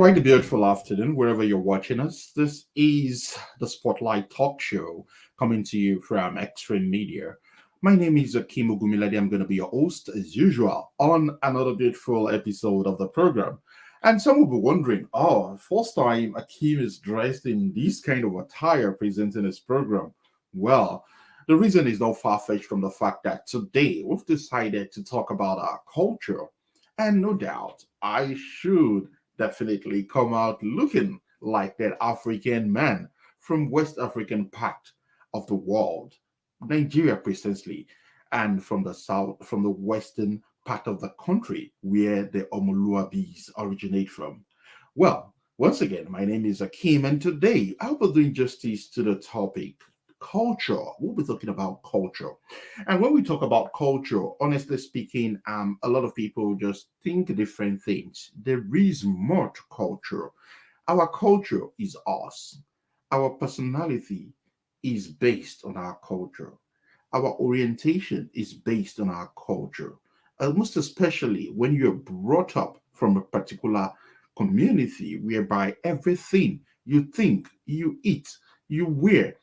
right, a beautiful afternoon, wherever you're watching us. This is the Spotlight Talk Show coming to you from Extreme Media. My name is Akim Ogumilade. I'm going to be your host, as usual, on another beautiful episode of the program. And some will be wondering, first time Akim is dressed in this kind of attire presenting his program. Well, the reason is not far-fetched from the fact that today we've decided to talk about our culture. And no doubt, I should definitely come out looking like that African man from West African part of the world, Nigeria precisely, and from the south, from the western part of the country where the Omoluabis originate from. Well, once again, my name is Akim, and today I'll be doing justice to the topic culture. We'll be talking about culture. And when we talk about culture, honestly speaking, a lot of people just think different things. There is more to culture. Our culture is us. Our personality is based on our culture. Our orientation is based on our culture. Most especially when you're brought up from a particular community whereby everything you think, you eat, you wear,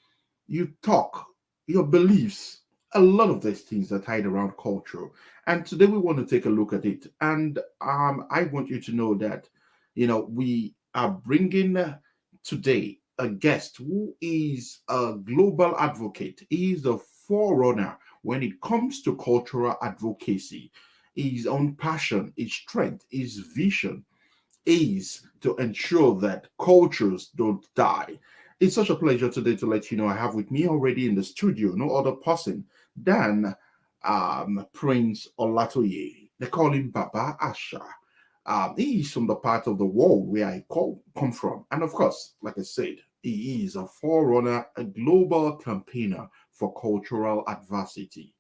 you talk, your beliefs, a lot of these things are tied around culture. And today we want to take a look at it. And I want you to know that, we are bringing today a guest who is a global advocate. He is a forerunner when it comes to cultural advocacy. His own passion, his strength, his vision is to ensure that cultures don't die. It's such a pleasure today to let you know I have with me already in the studio no other person than Prince Olatoye. They call him Baba Asha. He is from the part of the world where come from. And of course, like I said, he is a forerunner, a global campaigner for cultural adversity.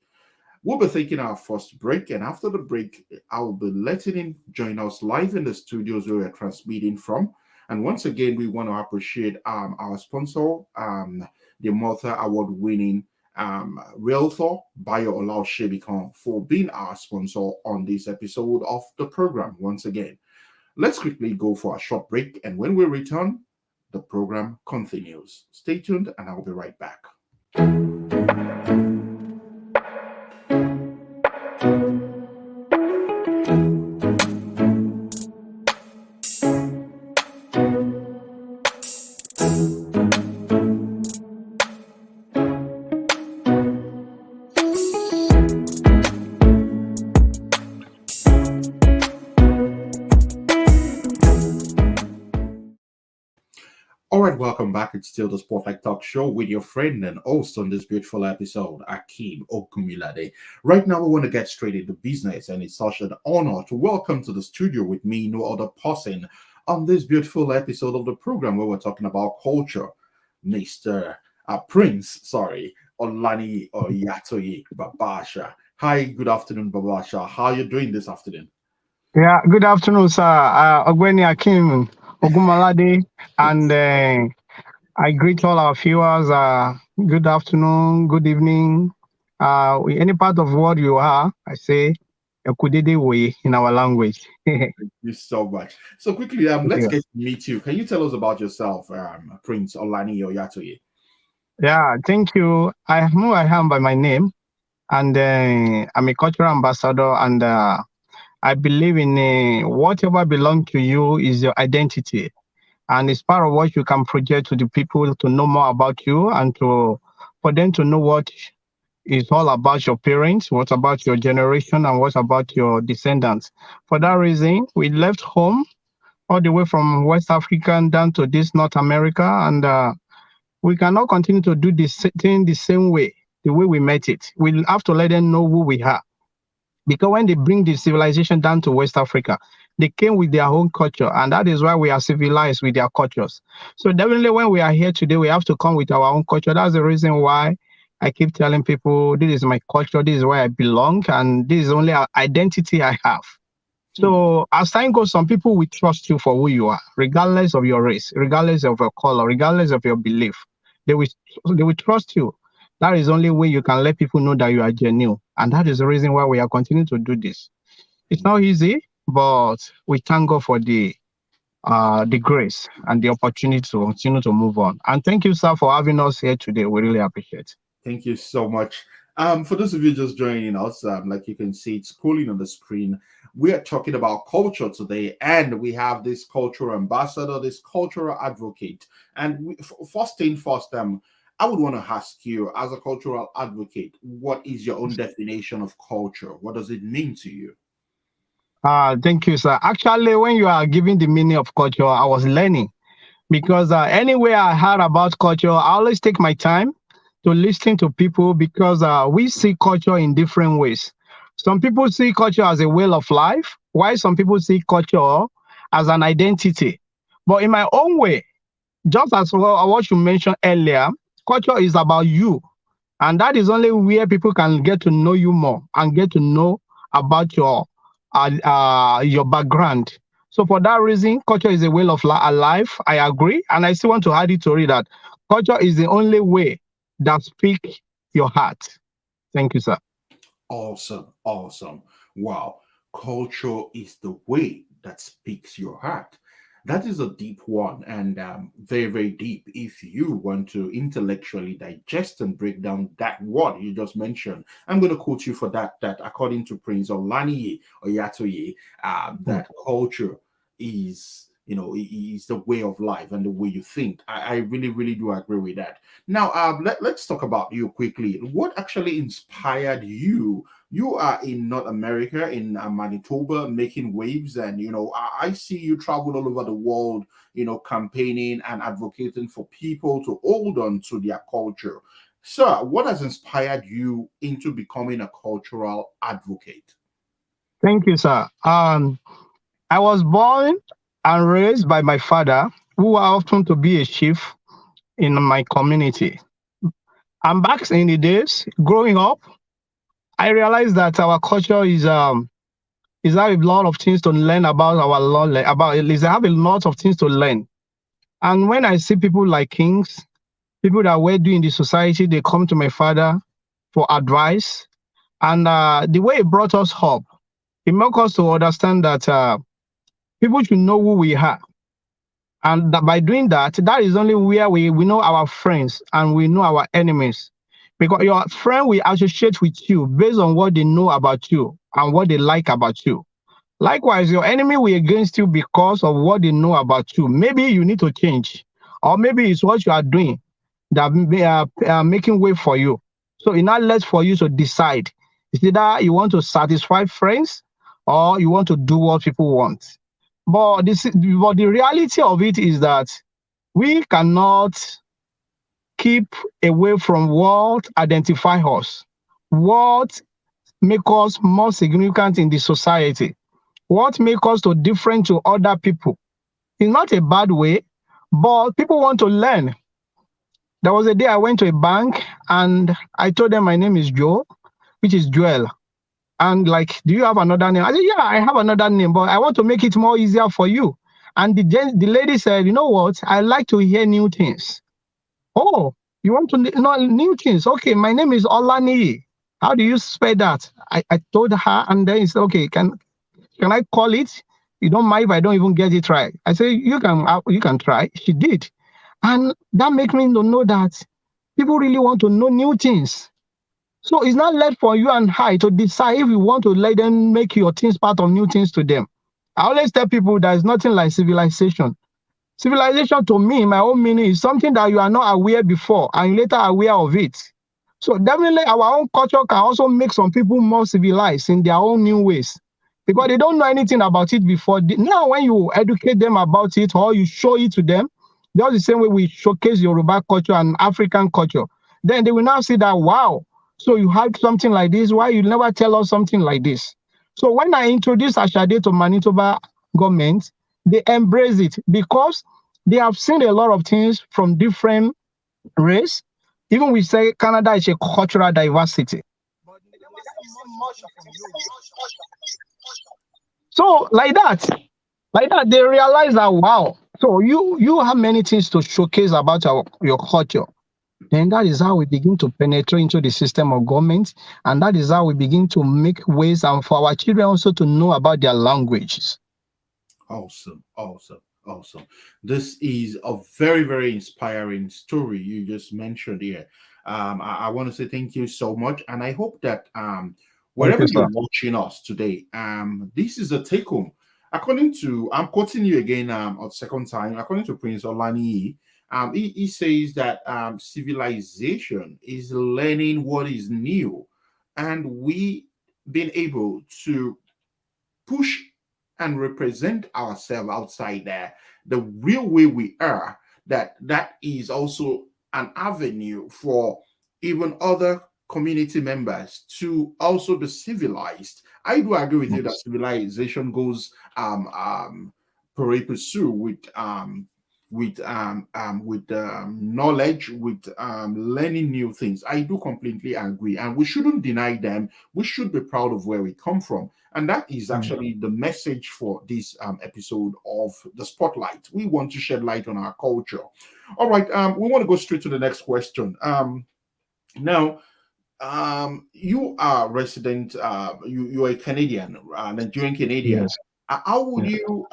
We'll be taking our first break, and after the break, I'll be letting him join us live in the studios where we're transmitting from. And once again, we want to appreciate our sponsor, the Malta Award-winning realtor, Bayo Olau Shebikon, for being our sponsor on this episode of the program. Once again, let's quickly go for a short break, and when we return, the program continues. Stay tuned, and I'll be right back. All right, welcome back. It's still the Spotlight Talk Show with your friend and host on this beautiful episode, Akim Okumilade. Right now, we want to get straight into business, and it's such an honor to welcome to the studio with me no other person on this beautiful episode of the program where we're talking about culture, Mr. Prince, Olani Oyatoye Babasha. Hi, good afternoon, Babasha. How are you doing this afternoon? Yeah, good afternoon, sir. Ogweni Akim Ogumalade, and I greet all our viewers. Good afternoon, good evening. Any part of the world you are, I say, Ekudede Woye in our language. Thank you so much. So quickly, let's get to meet you. Can you tell us about yourself, Prince Olani Oyatoye? Yeah, thank you. I know who I am by my name, and I'm a cultural ambassador, and I believe in whatever belongs to you is your identity. And it's part of what you can project to the people to know more about you and for them to know what is all about your parents, what about your generation, and what about your descendants. For that reason, we left home all the way from West Africa down to this North America, and we cannot continue to do this thing the same way, the way we met it. We'll have to let them know who we are. Because when they bring the civilization down to West Africa, they came with their own culture, and that is why we are civilized with their cultures. So definitely when we are here today, we have to come with our own culture. That's the reason why I keep telling people, this is my culture, this is where I belong, and this is only an identity I have. So as time goes, some people will trust you for who you are, regardless of your race, regardless of your color, regardless of your belief. They will trust you. That is the only way you can let people know that you are genuine. And that is the reason why we are continuing to do this. It's not easy, but we thank God for the the grace and the opportunity to continue to move on. And thank you, sir, for having us here today. We really appreciate it. Thank you so much. For those of you just joining us, like you can see, it's scrolling on the screen. We are talking about culture today, and we have this cultural ambassador, this cultural advocate. And first thing first, I would want to ask you, as a cultural advocate, what is your own definition of culture? What does it mean to you? Thank you, sir. Actually, when you are giving the meaning of culture, I was learning because anywhere I heard about culture, I always take my time to listen to people because we see culture in different ways. Some people see culture as a way of life, while some people see culture as an identity. But in my own way, just as well, what you mentioned earlier, culture is about you. And that is only where people can get to know you more and get to know about your background. So for that reason, culture is a way of life. I agree. And I still want to add it to read that culture is the only way that speak your heart. Thank you, sir. Awesome. Awesome. Wow. Culture is the way that speaks your heart. That is a deep one, and very, very deep. If you want to intellectually digest and break down that word you just mentioned, I'm going to quote you for that. That according to Prince Olaniyi Oyatoye, that culture is, is the way of life and the way you think. I really, really do agree with that. Now, let's talk about you quickly. What actually inspired you? You are in North America, in Manitoba, making waves, and I see you travel all over the world, campaigning and advocating for people to hold on to their culture. Sir, what has inspired you into becoming a cultural advocate? Thank you, sir. I was born and raised by my father, who often to be a chief in my community. And back in the days, growing up, I realized that our culture is have a lot of things to learn about our law about is have a lot of things to learn. And when I see people like kings, people that were doing the society, they come to my father for advice. And the way he brought us up, it makes us to understand that people should know who we are. And that by doing that, that is only where we know our friends and we know our enemies. Because your friend will associate with you based on what they know about you and what they like about you. Likewise, your enemy will against you because of what they know about you. Maybe you need to change, or maybe it's what you are doing that are making way for you. So it's not less for you to decide. It's either you want to satisfy friends or you want to do what people want. But the reality of it is that we cannot keep away from what identify us, what make us more significant in the society, what make us to different to other people. It's not a bad way, but people want to learn. There was a day I went to a bank and I told them my name is Joe, which is Joel. And like, do you have another name? I said, yeah, I have another name, but I want to make it more easier for you. And the lady said, you know what? I like to hear new things. Oh, you want to know new things? Okay, my name is Olani. How do you spell that? I told her, and then he said, okay, can I call it? You don't mind if I don't even get it right. I said, you can try. She did. And that makes me to know that people really want to know new things. So it's not left for you and I to decide if you want to let them make your things part of new things to them. I always tell people there is nothing like civilization. Civilization to me, my own meaning, is something that you are not aware before and later aware of it. So definitely our own culture can also make some people more civilized in their own new ways because they don't know anything about it before. Now when you educate them about it or you show it to them, just the same way we showcase Yoruba culture and African culture, then they will now see that, wow, so you have something like this, why you never tell us something like this? So when I introduced Ashade to Manitoba government, they embrace it because they have seen a lot of things from different race. Even we say Canada is a cultural diversity. But they never see much from so like that, they realize that, wow, so you have many things to showcase about your culture. Then that is how we begin to penetrate into the system of government. And that is how we begin to make ways and for our children also to know about their languages. Awesome. Awesome. Awesome. This is a very, very inspiring story you just mentioned here. I want to say thank you so much. And I hope that Thank wherever you, you're sir. watching us today, this is a take home. According to, I'm quoting you again a second time, according to Prince Olani, he says that civilization is learning what is new. And we being able to push and represent ourselves outside there the real way we are, that is also an avenue for even other community members to also be civilized. I do agree with you that Yes. civilization goes pari passu with knowledge, with learning new things. I do completely agree, and we shouldn't deny them. We should be proud of where we come from, and that is Mm. actually the message for this episode of the Spotlight. We want to shed light on our culture. All right, we want to go straight to the next question. Now, you are resident. You are a Canadian, Nigerian Canadian. Yes. How would Yeah. you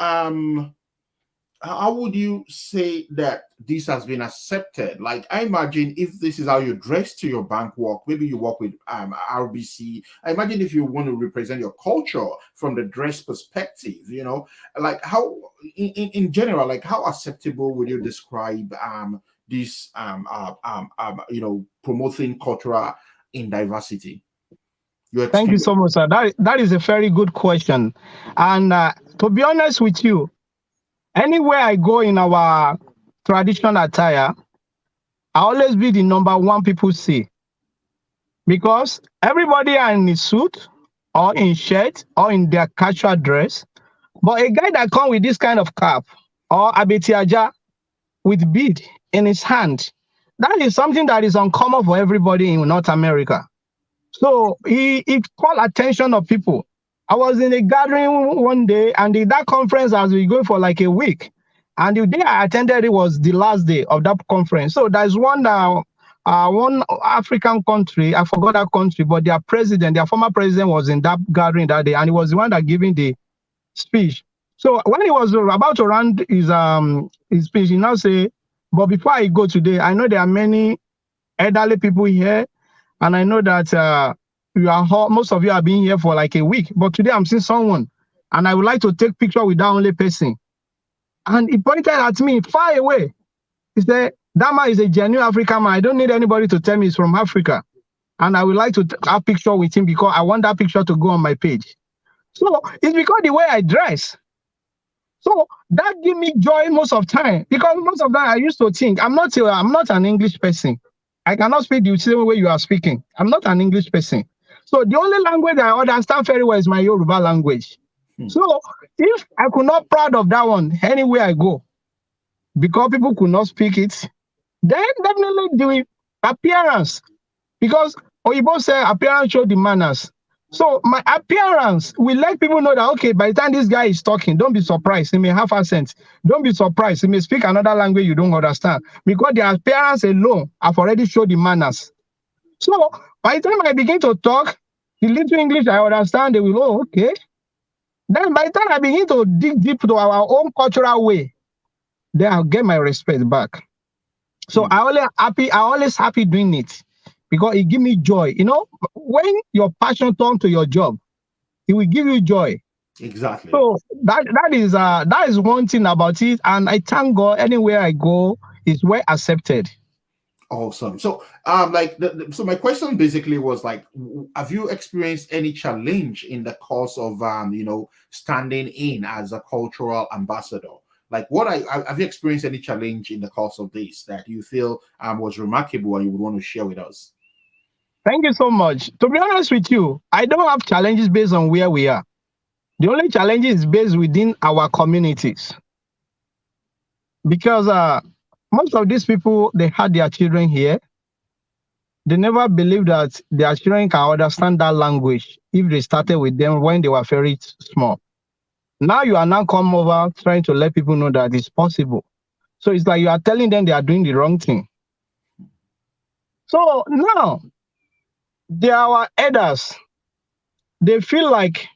how would you say that this has been accepted? Like, I imagine if this is how you dress to your bank work, maybe you work with RBC. I imagine if you want to represent your culture from the dress perspective, like how, in general, like how acceptable would you describe this, promoting cultural in diversity? Your Thank you experience. so much, sir. That is a very good question. And to be honest with you, anywhere I go in our traditional attire, I always be the number one people see because everybody are in a suit or in shirt or in their casual dress. But a guy that come with this kind of cap or abetiaja with bead in his hand, that is something that is uncommon for everybody in North America. So he called attention of people. I was in a gathering one day, and that conference has been going for like a week. And the day I attended, it was the last day of that conference. So there's one African country, I forgot that country, but their former president was in that gathering that day, and he was the one that giving the speech. So when he was about to run his speech, he now say, "But before I go today, I know there are many elderly people here, and I know that most of you have been here for like a week. But today I'm seeing someone, and I would like to take picture with that only person." And he pointed at me far away. He said, "That man is a genuine African man. I don't need anybody to tell me he's from Africa. And I would like to have a picture with him because I want that picture to go on my page." So it's because the way I dress. So that give me joy most of time because most of that I used to think I'm not an English person. I cannot speak the same way you are speaking. I'm not an English person. So the only language I understand very well is my Yoruba language. Hmm. So if I could not proud of that one anywhere I go, because people could not speak it, then definitely the appearance, because Oyibo say appearance show the manners. So my appearance will let people know that, okay, by the time this guy is talking, don't be surprised. He may have accent. Don't be surprised. He may speak another language you don't understand. Because the appearance alone have already showed the manners. So by the time I begin to talk, the little English I understand, they will, oh, okay. Then by the time I begin to dig deep to our own cultural way, then I'll get my respect back. So Hmm. I always happy doing it because it give me joy. When your passion turns to your job, it will give you joy. Exactly. So that is one thing about it. And I thank God anywhere I go is well accepted. Awesome. So, like, so my question basically was like, have you experienced any challenge in the course of, standing in as a cultural ambassador? Like, have you experienced any challenge in the course of this that you feel was remarkable and you would want to share with us? Thank you so much. To be honest with you, I don't have challenges based on where we are. The only challenge is based within our communities. Because most of these people, they had their children here. They never believed that their children can understand that language if they started with them when they were very small. Now you are now come over trying to let people know that it's possible. So it's like you are telling them they are doing the wrong thing. So now they are our elders. They feel like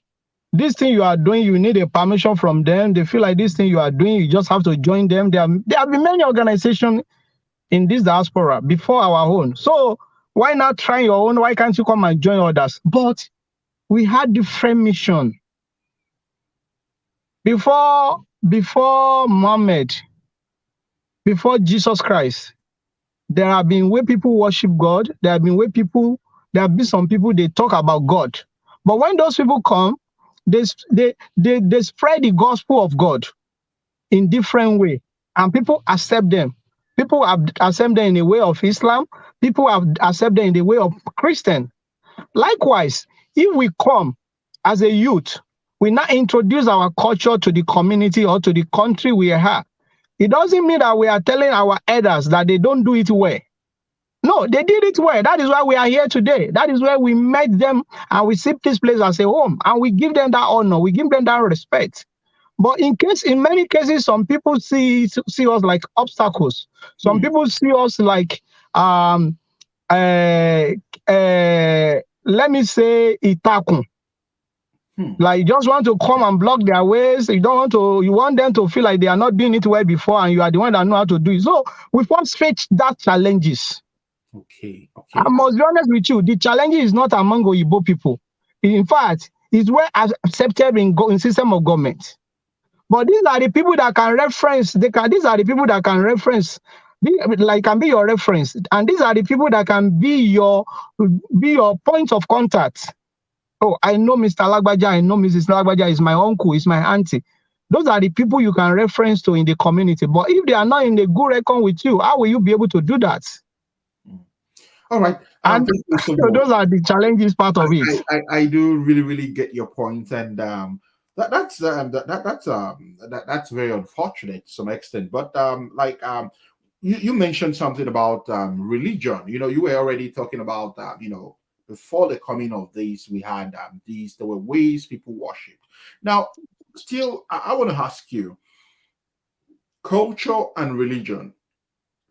this thing you are doing, you need a permission from them. They feel like this thing you are doing, you just have to join them. There have been many organizations in this diaspora before our own. So why not try your own? Why can't you come and join others? But we had different mission. Before Muhammad, before Jesus Christ, there have been way people worship God. There have been some people, they talk about God. But when those people come, they spread the gospel of God in different way, and people accept them. People have accept them in the way of Islam. People have accept them in the way of Christian. Likewise, if we come as a youth, we now introduce our culture to the community or to the country we are. It doesn't mean that we are telling our elders that they don't do it well. No, they did it well. That is why we are here today. That is where we met them and we see this place as a home, and we give them that honor. We give them that respect. But in many cases, some people see us like obstacles. Some people see us like let me say itakun. Like you just want to come and block their ways. You want them to feel like they are not doing it well before, and you are the one that know how to do it. So we first face that challenges. Okay. I must be honest with you, the challenge is not among Oyibo people. In fact, it's well accepted in system of government. But these are the people that can reference. These are the people that can reference. Can be your reference, and these are the people that can be your point of contact. Oh, I know Mr. Lagbaja, I know Mrs. Lagbaja is my uncle, is my auntie. Those are the people you can reference to in the community. But if they are not in a good record with you, how will you be able to do that? All right. And so those are the challenges part of it. I do really get your point, and that's very unfortunate to some extent. But you mentioned something about religion. You were already talking about before the coming of these, we had there were ways people worshipped. Now, still, I want to ask you, culture and religion.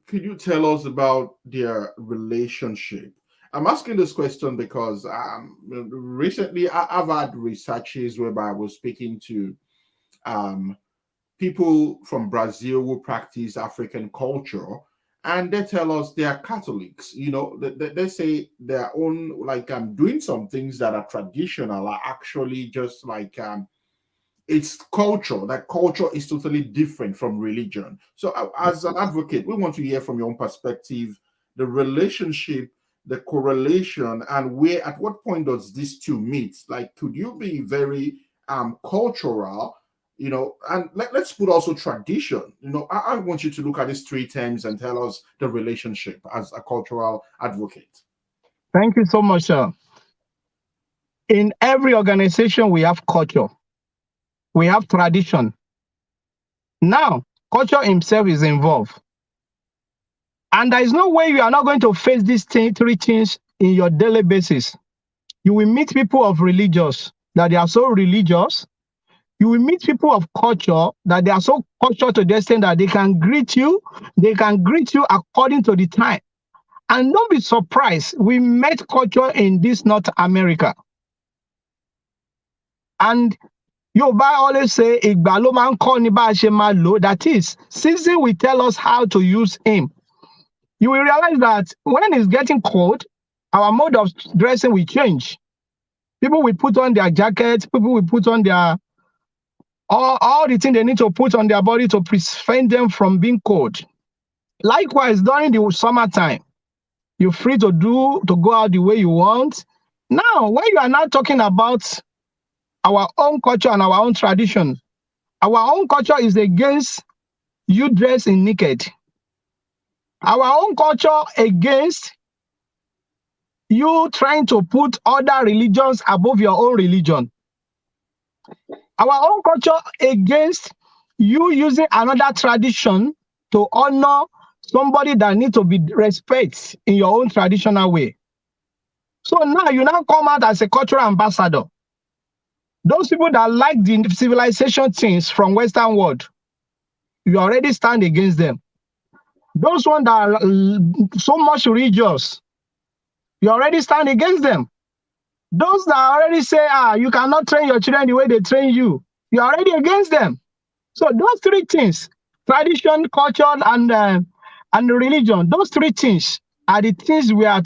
Could you tell us about their relationship? I'm asking this question because recently I've had researches whereby I was speaking to people from Brazil who practice African culture, and they tell us they are Catholics. They say their own, doing some things that are traditional are actually just like it's culture. That culture is totally different from religion. So as an advocate, we want to hear from your own perspective, the relationship, the correlation, and at what point does these two meet? Like, could you be very cultural, and let's put also tradition. I want you to look at these three terms and tell us the relationship as a cultural advocate. Thank you so much, sir. In every organization, we have culture. We have tradition. Now, culture himself is involved. And there is no way you are not going to face these three things in your daily basis. You will meet people of religious, that they are so religious. You will meet people of culture, that they are so cultural to the extent that they can greet you. They can greet you according to the time. And don't be surprised, we met culture in this North America. And Yoruba always say, that is, season will tell us how to use him. You will realize that when it's getting cold, our mode of dressing will change. People will put on their jackets, people will put on their all the things they need to put on their body to prevent them from being cold. Likewise, during the summertime, you're free to go out the way you want. Now, when you are now talking about our own culture and our own tradition, our own culture is against you dressing naked. Our own culture against you trying to put other religions above your own religion. Our own culture against you using another tradition to honor somebody that needs to be respected in your own traditional way. So now you now come out as a cultural ambassador. Those people that like the civilization things from Western world, you already stand against them. Those ones that are so much religious, you already stand against them. Those that already say, you cannot train your children the way they train you, you're already against them. So those three things, tradition, culture, and religion, those three things are the things we are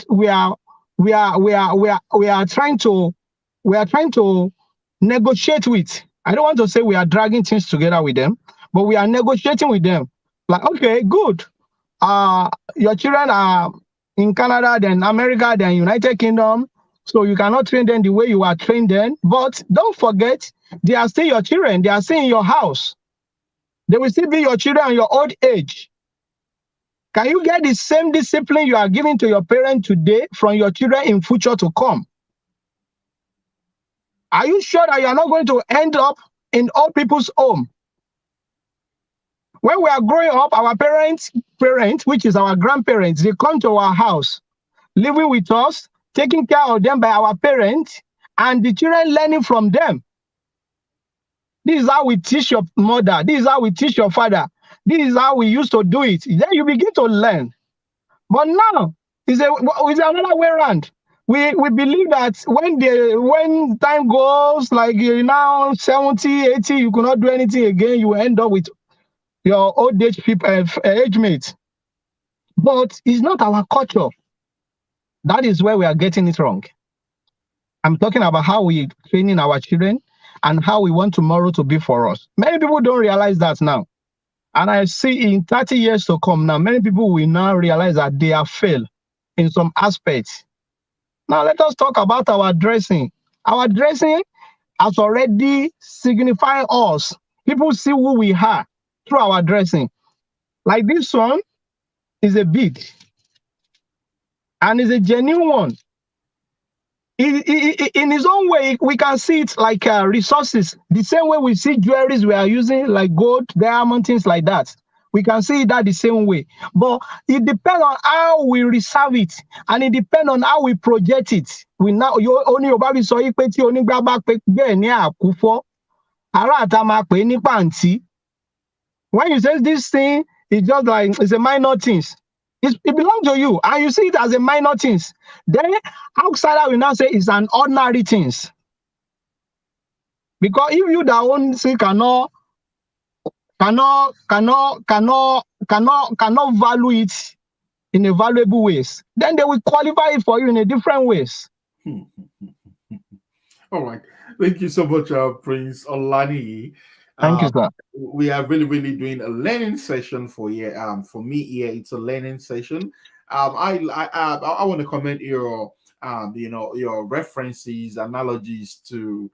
trying to negotiate with. I don't want to say we are dragging things together with them, but we are negotiating with them. Like, okay, good. Your children are in Canada, then America, then United Kingdom. So you cannot train them the way you are trained then. But don't forget, they are still your children. They are still in your house. They will still be your children in your old age. Can you get the same discipline you are giving to your parents today from your children in future to come? Are you sure that you are not going to end up in old people's home? When we are growing up, our parents, which is our grandparents, they come to our house, living with us, taking care of them by our parents, and the children learning from them. This is how we teach your mother. This is how we teach your father. This is how we used to do it. Then you begin to learn. But now, it's another way around. We believe that when time goes, like you're now 70, 80, you cannot do anything again, you end up with your old age people, age mates. But it's not our culture. That is where we are getting it wrong. I'm talking about how we training our children and how we want tomorrow to be for us. Many people don't realize that now. And I see in 30 years to come now, many people will now realize that they have failed in some aspects. Now let us talk about our dressing. Our dressing has already signified us. People see who we are through our dressing. Like this one is a bead. And it's a genuine one. In his own way, we can see it like resources. The same way we see jewelries we are using, like gold, diamond, things like that. We can see that the same way. But it depends on how we reserve it, and it depends on how we project it. We now only about so when you say this thing, it's just like it's a minor things. It belongs to you, and you see it as a minor things. Then outsider will now say it's an ordinary things. Because if you that own say cannot value it in a valuable ways, then they will qualify it for you in a different ways. All right. Thank you so much, Prince Olani. Thank you, sir. We are really doing a learning session for you. For me here, it's a learning session. I want to comment your your references, analogies to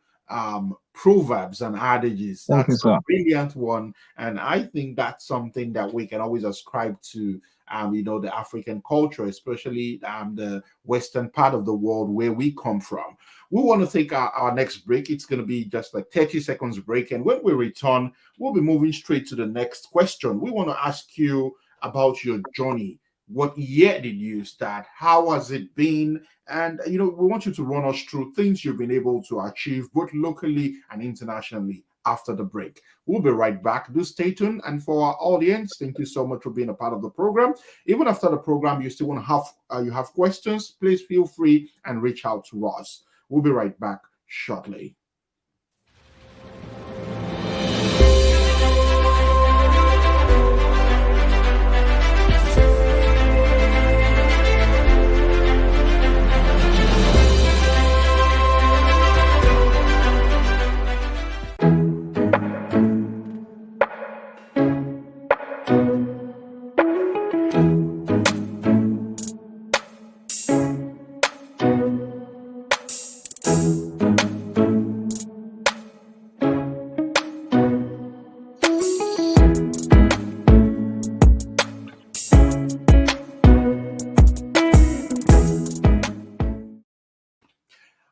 proverbs and adages. That's a brilliant one, and I think that's something that we can always ascribe to the African culture, especially the western part of the world where we come from. We want to take our next break. It's going to be just like 30 seconds break, and when we return, we'll be moving straight to the next question. We want to ask you about your journey. What year did you start? How has it been? And we want you to run us through things you've been able to achieve both locally and internationally after the break. We'll be right back. Do stay tuned. And for our audience, thank you so much for being a part of the program. Even after the program, you still want to have questions, please feel free and reach out to us. We'll be right back shortly.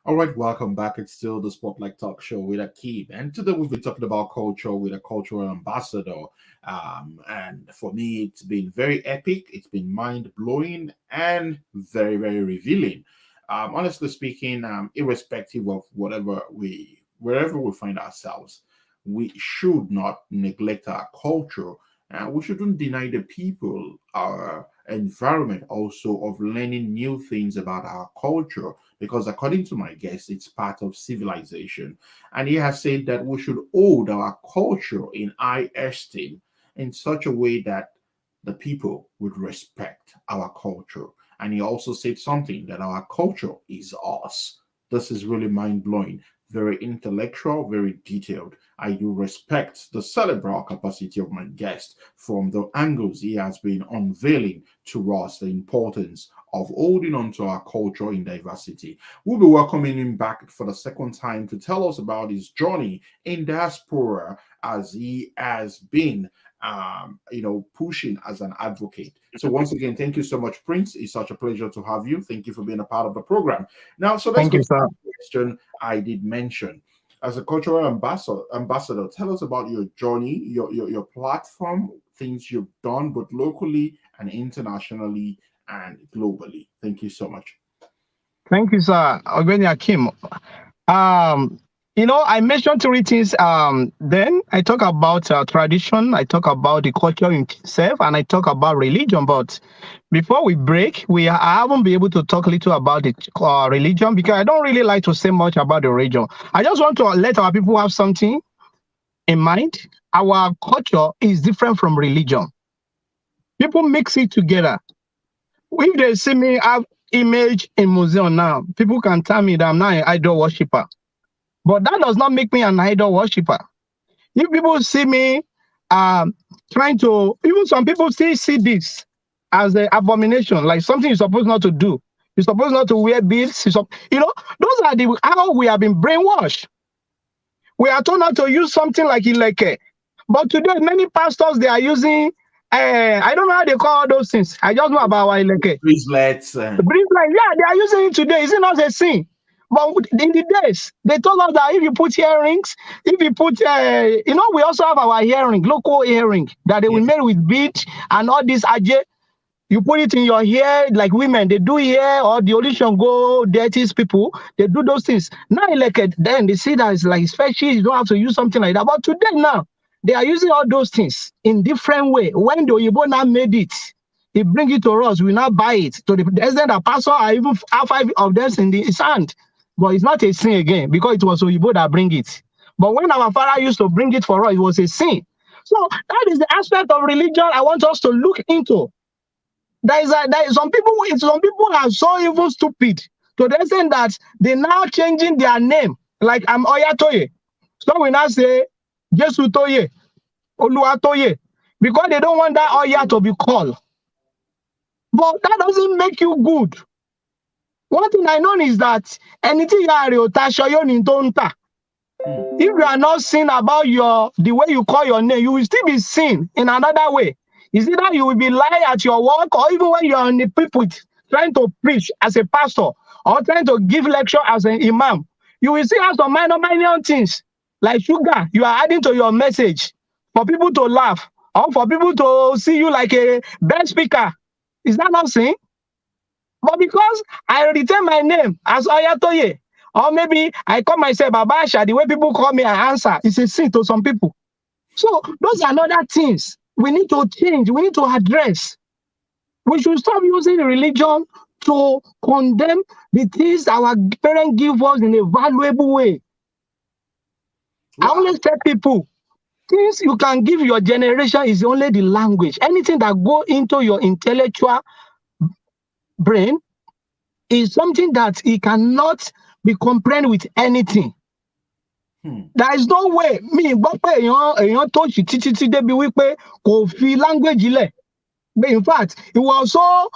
All right, welcome back. It's still the Spotlight Talk Show with Akeem. And today we'll be talking about culture with a cultural ambassador. And for me, it's been very epic. It's been mind-blowing and very, very revealing. Honestly speaking, irrespective of wherever we find ourselves, we should not neglect our culture We shouldn't deny the people our environment also of learning new things about our culture, because according to my guest, it's part of civilization. And he has said that we should hold our culture in high esteem in such a way that the people would respect our culture. And he also said something that our culture is us. This is really mind blowing, very intellectual, very detailed. I do respect the cerebral capacity of my guest from the angles he has been unveiling to us the importance of holding on to our culture in diversity. We'll be welcoming him back for the second time to tell us about his journey in diaspora as he has been pushing as an advocate. So once again, thank you so much, Prince. It's such a pleasure to have you. Thank you for being a part of the program. Now, so let's Thank go you, to sir. the question I did mention. As a cultural ambassador, tell us about your journey, your platform, things you've done both locally and internationally and globally. Thank you so much. Thank you, sir. Ogbeni Akim. Um, I mentioned three things. Then I talk about tradition, I talk about the culture itself, and I talk about religion. But before we break, I haven't been able to talk a little about the religion because I don't really like to say much about the religion. I just want to let our people have something in mind. Our culture is different from religion. People mix it together. If they see me have image in museum now, people can tell me that I'm not an idol worshiper. But that does not make me an idol worshiper. If people see me trying to, even some people still see this as an abomination, like something you're supposed not to do. You're supposed not to wear beads. Those are how we have been brainwashed. We are told not to use something like ileke. But today, many pastors, they are using, I don't know how they call all those things. I just know about our ileke. Bracelets. Yeah, they are using it today. Is it not a sin? But in the days, they told us that if you put earrings, if you put, we also have our earring, local earring, that they will made with beads and all this aje. You put it in your hair, like women, they do hair, or the Olishango deities people, they do those things. Now, then they see that it's like special, you don't have to use something like that. But today now, they are using all those things in different way. When the Oyibo now made it, he bring it to us, we now buy it. To the extent that pastor are even have 5 of them in his hand. But it's not a sin again, because it was Oyibo that bring it. But when our father used to bring it for us, it was a sin. So that is the aspect of religion I want us to look into. There is some people are so even stupid to the extent that they now changing their name. Like I'm Oyatoye. So we now say Jesu Toye, Oluwatoye, because they don't want that Oya to be called. But that doesn't make you good. One thing I know is that anything you are if you are not seen about the way you call your name, you will still be seen in another way. Is either you will be lying at your work, or even when you are on the pulpit trying to preach as a pastor or trying to give lecture as an imam, you will still have some minor things like sugar you are adding to your message for people to laugh or for people to see you like a best speaker. Is that not sin? But because I retain my name as Oyatoye, or maybe I call myself Babasha, the way people call me, I answer. It's a sin to some people. So those are other things we need to change. We need to address. We should stop using religion to condemn the things our parents give us in a valuable way. Wow. I always tell people, things you can give your generation is only the language. Anything that go into your intellectual brain is something that it cannot be comprehend with anything. There is no way me gbọ́ pé èèyàn tó ṣì títí débi wípé kò fi language lẹ̀. In fact, he was so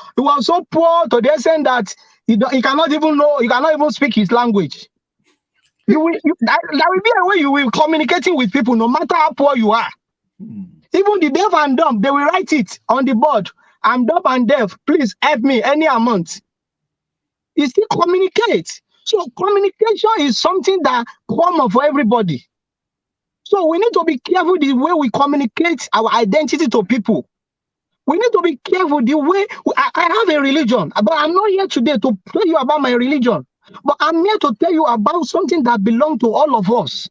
poor to the extent that he cannot even speak his language. There will be a way you will communicating with people no matter how poor you are. Even the deaf and dumb, they will write it on the board. I'm deaf and deaf. Please help me any amount. You still communicate. So communication is something that common for everybody. So we need to be careful the way we communicate our identity to people. We need to be careful the way I have a religion, but I'm not here today to tell you about my religion. But I'm here to tell you about something that belongs to all of us.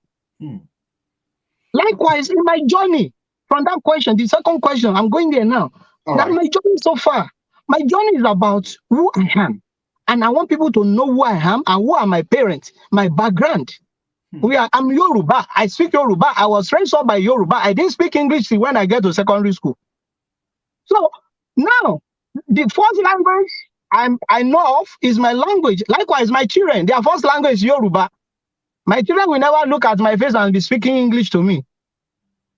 Likewise, in my journey, from that question, the second question, I'm going there now. All Now, right. my journey so far, my journey is about who I am. And I want people to know who I am and who are my parents, my background. I'm Yoruba. I speak Yoruba. I was raised up by Yoruba. I didn't speak English till when I get to secondary school. So now, the first language I know of is my language. Likewise, my children, their first language is Yoruba. My children will never look at my face and be speaking English to me.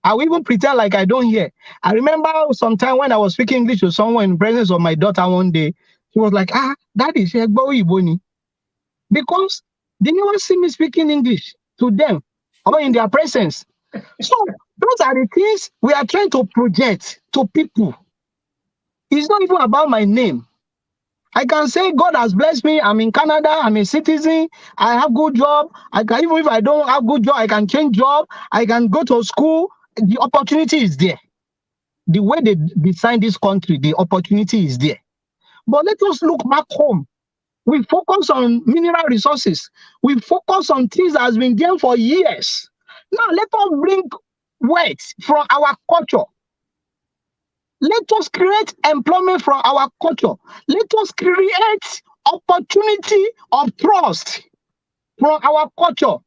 I will even pretend like I don't hear. I remember sometime when I was speaking English to someone in the presence of my daughter one day, she was like, Daddy, because they never see me speaking English to them or in their presence. So those are the things we are trying to project to people. It's not even about my name. I can say God has blessed me. I'm in Canada. I'm a citizen. I have good job. Even if I don't have good job, I can change job. I can go to school. The opportunity is there. The way they design this country, the opportunity is there. But let us look back home. We focus on mineral resources. We focus on things that has been there for years. Now let us bring wealth from our culture. Let us create employment from our culture. Let us create opportunity of trust from our culture.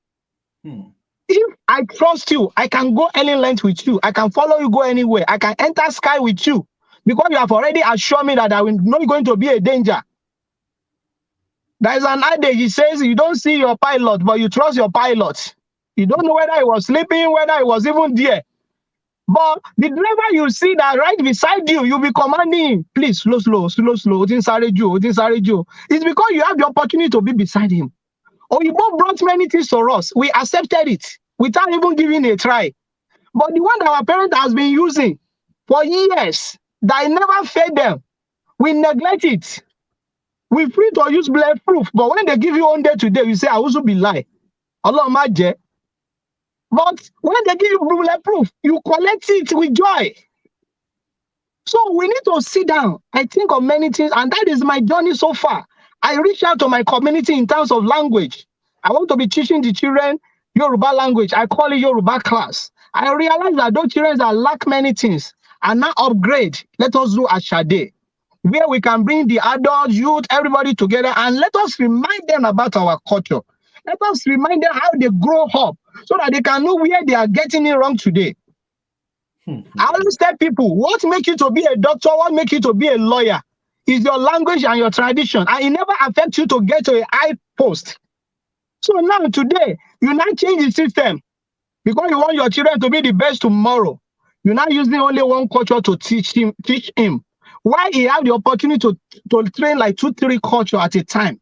If I trust you, I can go any length with you. I can follow you, go anywhere. I can enter sky with you because you have already assured me that I will not going to be a danger. There is an adage, he says, you don't see your pilot, but you trust your pilot. You don't know whether he was sleeping, whether he was even there. But the driver you see that right beside you, you'll be commanding him, please, slow. It's because you have the opportunity to be beside him. Oyibo brought many things to us. We accepted it without even giving a try. But the one that our parents has been using for years, that never fed them, we neglect it. We free to use bulletproof, but when they give you one day today, you say, I also be lie. Allah maje. But when they give you bulletproof, you collect it with joy. So we need to sit down. I think of many things, and that is my journey so far. I reach out to my community in terms of language. I want to be teaching the children Yoruba language. I call it Yoruba class. I realize that those children that lack many things and now upgrade. Let us do Ashade, where we can bring the adults, youth, everybody together, and let us remind them about our culture. Let us remind them how they grow up so that they can know where they are getting it wrong today. I always tell people, what makes you to be a doctor, what makes you to be a lawyer is your language and your tradition, and it never affects you to get to a high post. So now today, you now change the system because you want your children to be the best tomorrow. You're not using only one culture to teach him. Why he have the opportunity to train like 2-3 culture at a time?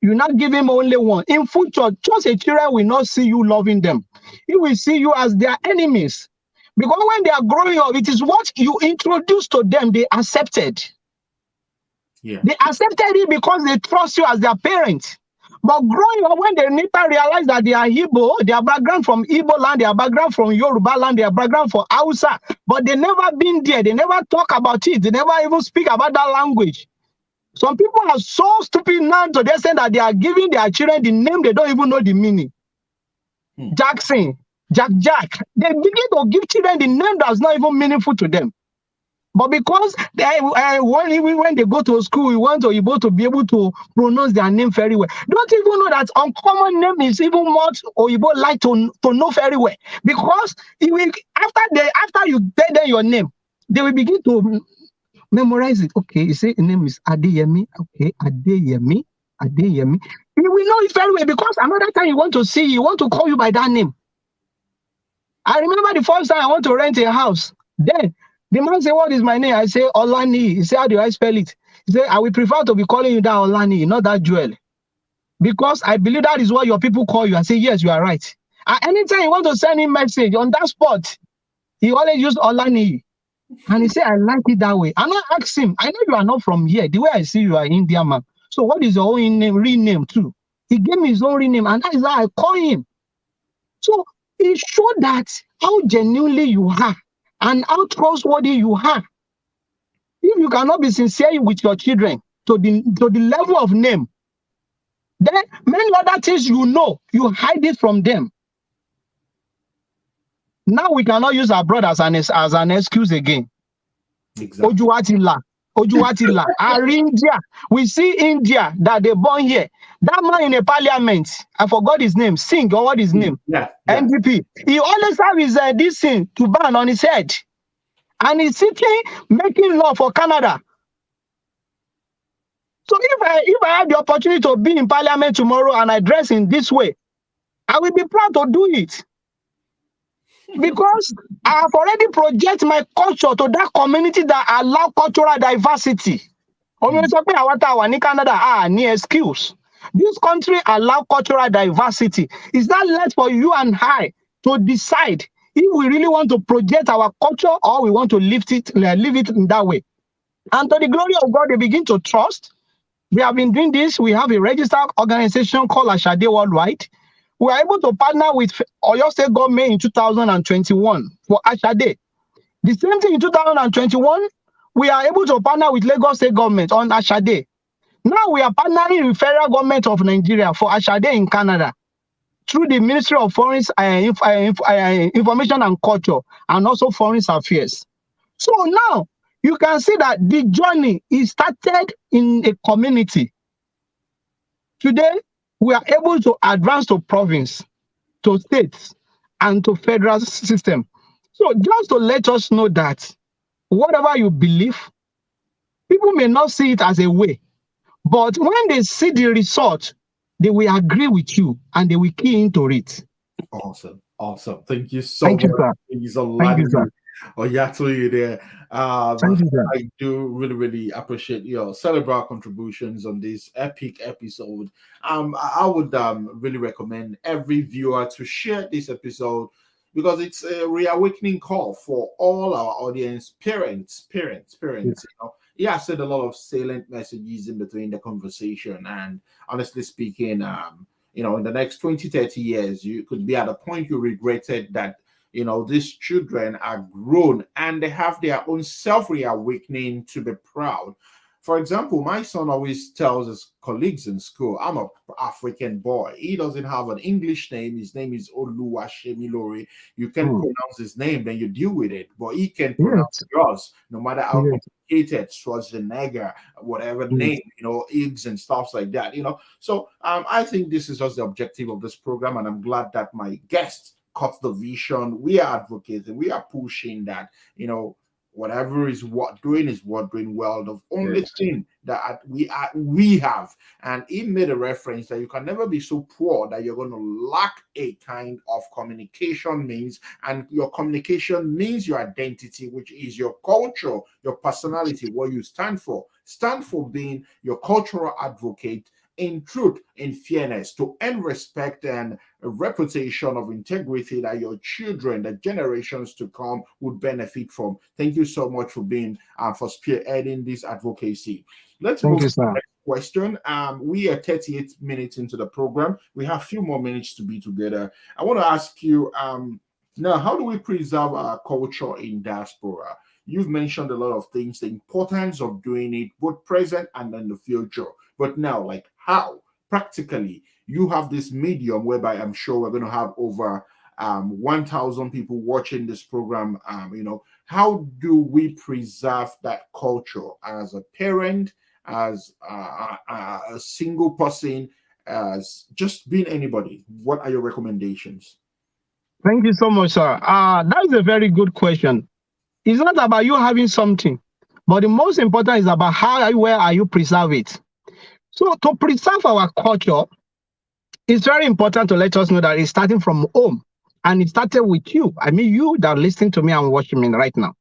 You not give him only one. In future, just a children will not see you loving them. He will see you as their enemies. Because when they are growing up, it is what you introduce to them, they accepted. Yeah. They accepted it because they trust you as their parents. But growing up, when they later realize that they are Igbo, their background from Igbo land, their background from Yoruba land, their background from Hausa, but they never been there, they never talk about it, they never even speak about that language. Some people are so stupid now to the extent that they are giving their children the name they don't even know the meaning. Jackson, Jack. They begin to give children the name that's not even meaningful to them. But because when they go to school, we want Oyibo to be able to pronounce their name very well. Don't even know that uncommon name is even more Oyibo like to know very well. Because after you tell them your name, they will begin to memorize it. Okay, you say the name is Adeyemi. Okay, Adeyemi. You will know it very well because another time you want to see, you want to call you by that name. I remember the first time I want to rent a house. Then the man said, what is my name? I say, Olani. He said, how do I spell it? He said, I will prefer to be calling you that Olani, not that Joel. Because I believe that is what your people call you. I say, yes, you are right. Anytime you want to send him message on that spot, he always use Olani. And he said, I like it that way. And I asked him, I know you are not from here. The way I see you are Indian man. So what is your own name, real name too? He gave me his own real name, and that is how I call him. So it showed that how genuinely you are and how trustworthy you are. If you cannot be sincere with your children to the level of name, then many other things you know, you hide it from them. Now we cannot use our brother as an excuse again. Exactly. Ojuwatila. India. We see India that they born here. That man in a parliament, I forgot his name, Singh or what his name? Yeah. NDP. He always have his this thing to ban on his head. And he's sitting making law for Canada. So if I have the opportunity to be in parliament tomorrow and I dress in this way, I will be proud to do it. Because I have already project my culture to that community that allow cultural diversity. Canada any excuse. This country allow cultural diversity. Is that left for you and I to decide if we really want to project our culture or we want to leave it in that way? And to the glory of God, they begin to trust. We have been doing this. We have a registered organization called Ashade Worldwide. We are able to partner with Oyo State government in 2021 for Ashade. The same thing in 2021, we are able to partner with Lagos State government on Ashade. Now we are partnering with federal government of Nigeria for Ashade in Canada through the Ministry of Foreign Information and Culture and also Foreign Affairs. So now you can see that the journey is started in a community. Today, we are able to advance to province, to states, and to federal system. So just to let us know that whatever you believe, people may not see it as a way, but when they see the result, they will agree with you and they will key into it. Awesome. Awesome. Thank you so much. Thank you, sir. Oyatoye there. Thank you, sir. I do really appreciate your cerebral contributions on this epic episode. I would really recommend every viewer to share this episode because it's a reawakening call for all our audience, parents. Yes. You know, he has said a lot of salient messages in between the conversation, and honestly speaking, you know, in the next 20-30 years, you could be at a point you regretted that, you know, these children are grown and they have their own self-reawakening to be proud. For example, my son always tells his colleagues in school, I'm an African boy. He doesn't have an English name. His name is Oluwashemilore. You can pronounce his name, then you deal with it. But he can pronounce yours, no matter how complicated, Schwarzenegger, whatever name, you know, eggs and stuff like that, you know. So I think this is just the objective of this program, and I'm glad that my guest caught the vision. We are advocating, we are pushing that, you know, whatever is what doing well. The only thing that we have, and he made a reference that you can never be so poor that you're going to lack a kind of communication means, and your communication means your identity, which is your culture, your personality, what you stand for. Stand for being your cultural advocate in truth, in fairness, to earn respect and a reputation of integrity that your children, the generations to come, would benefit from. Thank you so much for being for spearheading this advocacy. Let's move to the next question. We are 38 minutes into the program. We have a few more minutes to be together. I want to ask you now, how do we preserve our culture in diaspora? You've mentioned a lot of things, the importance of doing it both present and in the future. But now, like how practically you have this medium whereby I'm sure we're going to have over 1,000 people watching this program. You know, how do we preserve that culture as a parent, as a single person, as just being anybody? What are your recommendations? Thank you so much, sir. That is a very good question. It's not about you having something, but the most important is about where are you preserve it. So to preserve our culture, it's very important to let us know that it's starting from home, and it started with you. I mean, you that are listening to me and watching me right now.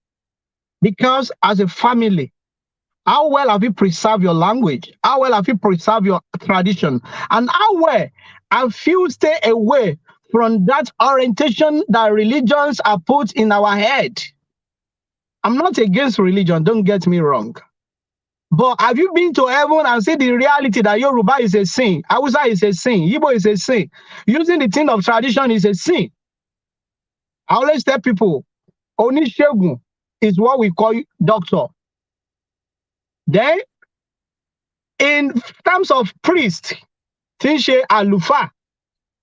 Because as a family, how well have you preserved your language? How well have you preserved your tradition? And how well have you stay away from that orientation that religions are put in our head? I'm not against religion, don't get me wrong. But have you been to heaven and see the reality that Yoruba is a sin, Hausa is a sin, Igbo is a sin, using the thing of tradition is a sin? I always tell people, Onishegun is what we call doctor. Then, in terms of priest, Tinshe Alufa.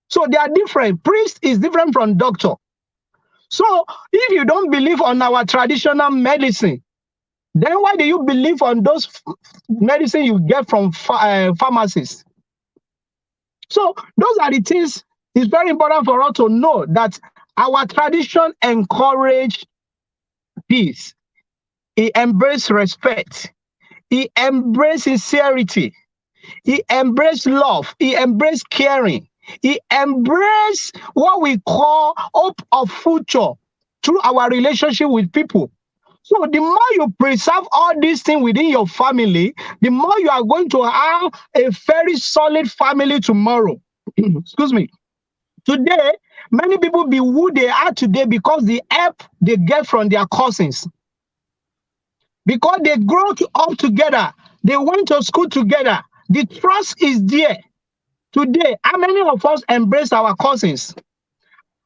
So they are different. Priest is different from doctor. So if you don't believe on our traditional medicine, then why do you believe on those medicine you get from pharmacies? So those are the things. It's very important for us to know that our tradition encourage peace. It embrace respect. It embrace sincerity. It embrace love. It embrace caring. It embrace what we call hope of future through our relationship with people. So the more you preserve all these things within your family, the more you are going to have a very solid family tomorrow. Excuse me. Today, many people be who they are today because the help they get from their cousins. Because they grew up together, they went to school together. The trust is there. Today, how many of us embrace our cousins?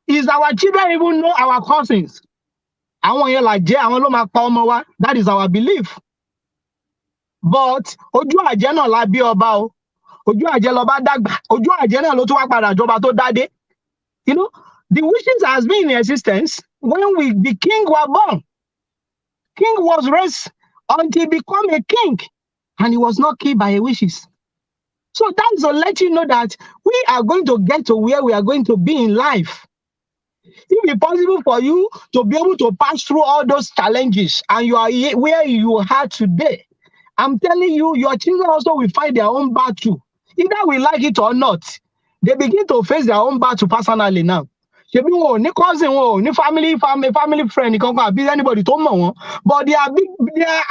Is our children even know our cousins? That is our belief. But ojú àjẹ́ náà la bí ọba o. Ojú àjẹ́ lọba dàgbà. Ojú àjẹ́ náà ló tún wá padà jọba tó dádé. You know, the wishes has been in existence when the king were born. King was raised until he became a king, and he was not killed by his wishes. So that is to let you know that we are going to get to where we are going to be in life. It will be possible for you to be able to pass through all those challenges, and you are where you are today. I'm telling you, your children also will find their own battle. Either we like it or not, they begin to face their own battle personally now. Ṣebí wọn ò ní cousin, wọn ò ní family friend kankan àbí anybody tó mọ̀ wọ́n, but they are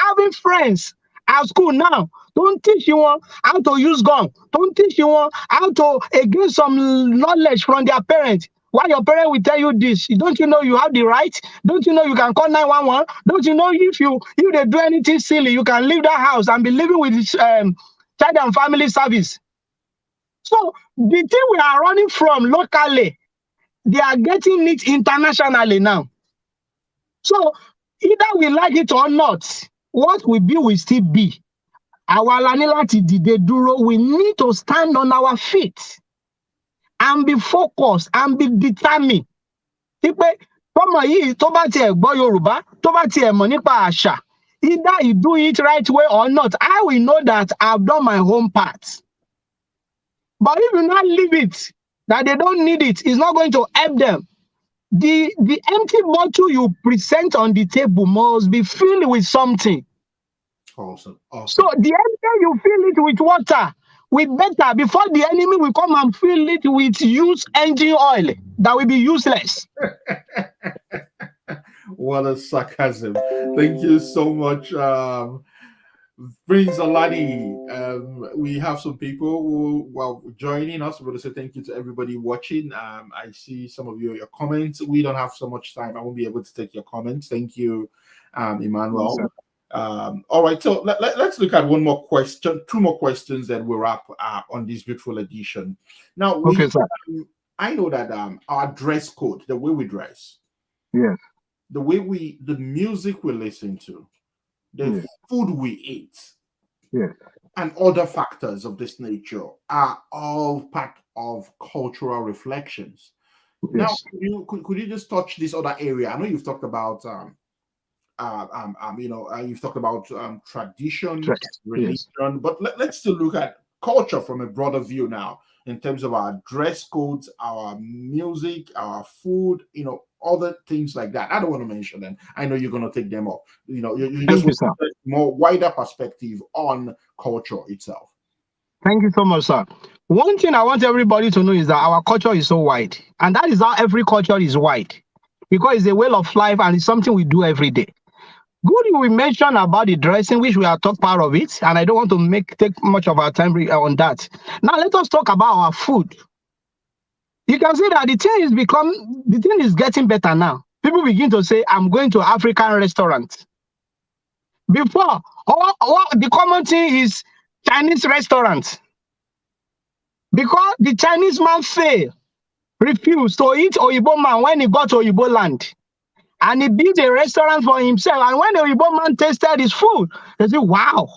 having friends at school now. Don't teach you how to use gun. Don't teach you how to gain some knowledge from their parents. Why your parents will tell you this? Don't you know you have the right? Don't you know you can call 911? Don't you know if they do anything silly, you can leave that house and be living with child and family service? So the thing we are running from locally, they are getting it internationally now. So either we like it or not, what we be will still be. Our we need to stand on our feet and be focused and be determined. Either you do it right way or not, I will know that I've done my home part. But if you not leave it, that they don't need it, it's not going to help them. The empty bottle you present on the table must be filled with something. Awesome. So the enemy, you fill it with water, with better, before the enemy will come and fill it with used engine oil that will be useless. What a sarcasm. Thank you so much, Prince Alani. We have some people who are joining us. We want to say thank you to everybody watching. I see some of your comments. We don't have so much time. I won't be able to take your comments. Thank you, Emmanuel. Yes, all right, so let's look at one more question, two more questions, then we'll wrap up on this beautiful edition. Now, I know that our dress code, the way we dress, yes, the music we listen to, the food we eat, and other factors of this nature are all part of cultural reflections. Now, could you just touch this other area? I know you've talked about you've talked about tradition, religion, but let's still look at culture from a broader view now, in terms of our dress codes, our music, our food, other things like that. I don't want to mention them. I know you're going to take them up. You just want a more wider perspective on culture itself. Thank you so much, sir. One thing I want everybody to know is that our culture is so wide, and that is how every culture is wide, because it's a way of life and it's something we do every day. Good, we mentioned about the dressing, which we are talk part of it, and I don't want to take much of our time on that. Now let us talk about our food. You can see that the thing is getting better now. People begin to say, I'm going to African restaurant. Before, the common thing is Chinese restaurant. Because the Chinese man refused to eat Oyibo man when he got to Oyibo land. And he built a restaurant for himself. And when the Oyibo man tasted his food, they said, wow.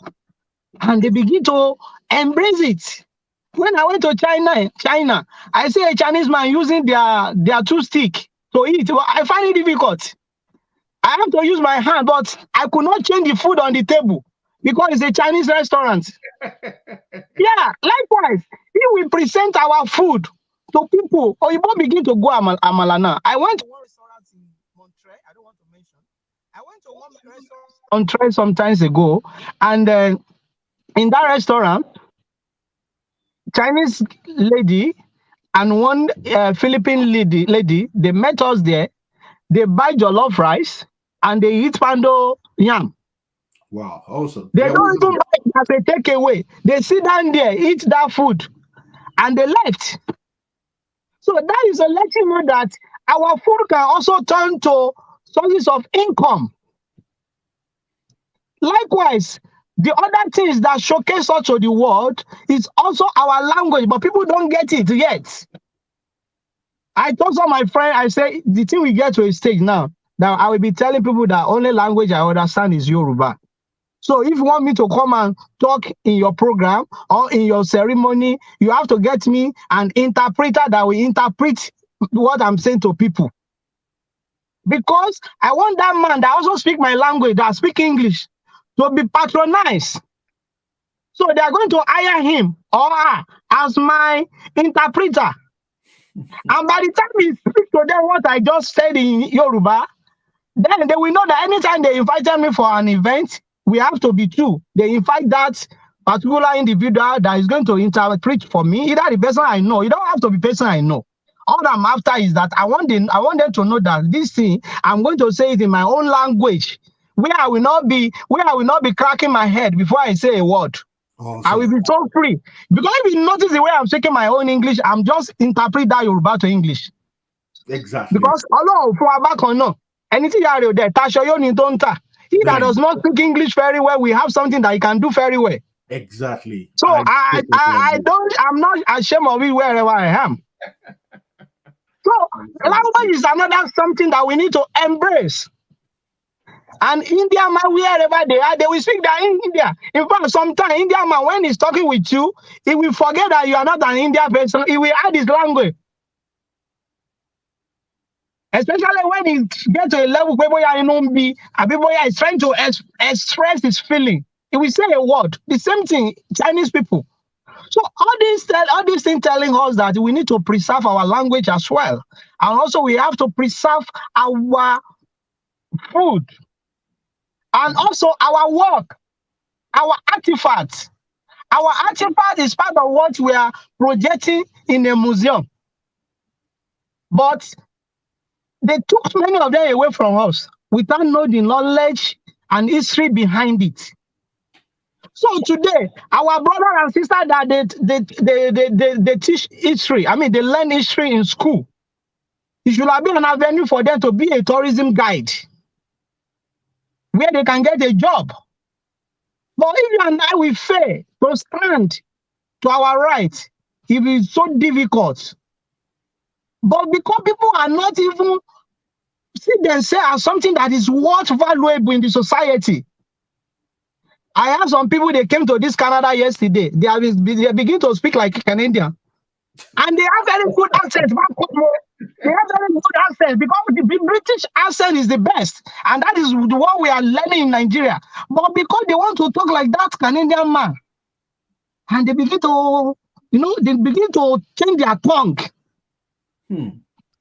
And they begin to embrace it. When I went to China, I see a Chinese man using their two stick to eat. But I find it difficult. I have to use my hand, but I could not change the food on the table because it's a Chinese restaurant. Yeah, likewise, if we present our food to people, or you won't begin to go amala now. I went to one restaurant in Montreal. I don't want to mention. I went to one restaurant in Montreal some times ago, and in that restaurant, Chinese lady and one Philippine lady, they met us there. They buy jollof rice and they eat pando yam. Wow, awesome. They don't even buy it as a takeaway. They sit down there, eat that food, and they left. So that is to let you know that our food can also turn to sources of income. Likewise, the other things that showcase us to the world is also our language, but people don't get it yet. I told some of my friends, I say, the thing we get to a stage now, that I will be telling people that only language I understand is Yoruba. So if you want me to come and talk in your program or in your ceremony, you have to get me an interpreter that will interpret what I'm saying to people. Because I want that man that also speak my language, that speak English, to be patronized. So they are going to hire him or her as my interpreter. And by the time we speak to them what I just said in Yoruba, then they will know that anytime they invited me for an event, we have to be true. They invite that particular individual that is going to interpret for me, either the person I know. You don't have to be person I know. All I'm after is that I want them to know that this thing, I'm going to say it in my own language, where I will not be cracking my head before I say a word. Awesome. I will be so free. Because if you notice the way I'm speaking my own English, I'm just interpret that Yoruba to English. Exactly. Because although for our back or no, anything you are there, he that does not speak English very well, we have something that he can do very well. Exactly. So I'm not ashamed of it wherever I am. So language is another something that we need to embrace. And India man, wherever they are, they will speak that in India. In fact, sometimes India man, when he's talking with you, he will forget that you are not an Indian person. He will add his language. Especially when he gets to a level where people is trying to express his feeling. He will say a word. The same thing, Chinese people. So all these things telling us that we need to preserve our language as well. And also we have to preserve our food. And also our work, our artifacts. Our artifact is part of what we are projecting in a museum. But they took many of them away from us without knowing the knowledge and history behind it. So today, our brother and sister that they teach history, I mean, they learn history in school. It should have been an avenue for them to be a tourism guide, where they can get a job. But if you and I will fail to stand to our right, it is so difficult. But because people are not even see themselves as something that is worth valuable in the society. I have some people, they came to this Canada yesterday. They begin to speak like Canadian. And they have very good accent. They have very good accent because the British accent is the best. And that is what we are learning in Nigeria. But because they want to talk like that Canadian man, and they begin to, they begin to change their tongue.